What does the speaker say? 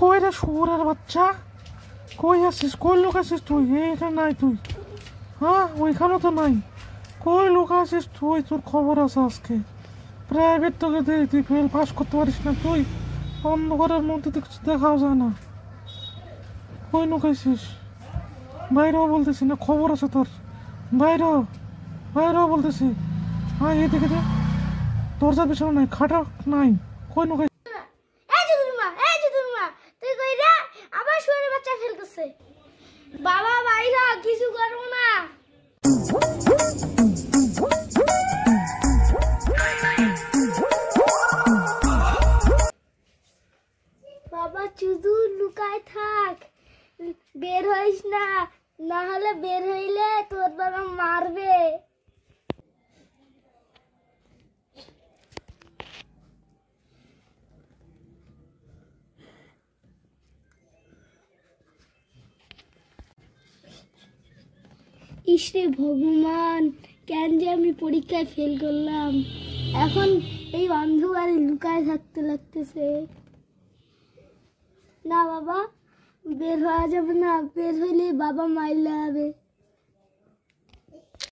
কই রে শুয়োরের বাচ্চা, কই আছিস? কই লুকাইছিস তুই? এইখানে নাই তুই? হ্যাঁ, ওইখানেও তো নাই। কই লুকাইছিস তুই? তোর খবর আছে আজকে। প্রাইভেট তোকে দে, তুই ফেল পাস করতে পারিস না তুই। অন্ধকারের মধ্যে তো কিছু দেখাও যায় না। কই লুকাইছিস? বাইরেও বলতেছি না, খবর আছে তোর। বাইরেও বাইরেও বলতেছি। হ্যাঁ, এদিকে দে। দরজার পিছনে নাই, খাটা নাই। কই লুকাই? আবার শুয়োরের বাচ্চা ফেলতেছে। বাবা বাইরা কিছু করবো না। বাবা শুধু লুকায় থাক, বের হইস না, না হলে বের হইলে তোর বাবা মারবে। ইসরে ভগবান, কেন যে আমি পরীক্ষায় ফেল করলাম। এখন এই অন্ধকারে লুকায় থাকতে লাগতেছে। না বাবা, বের হওয়া যাবে না, বের হইলে বাবা মাইলে হবে।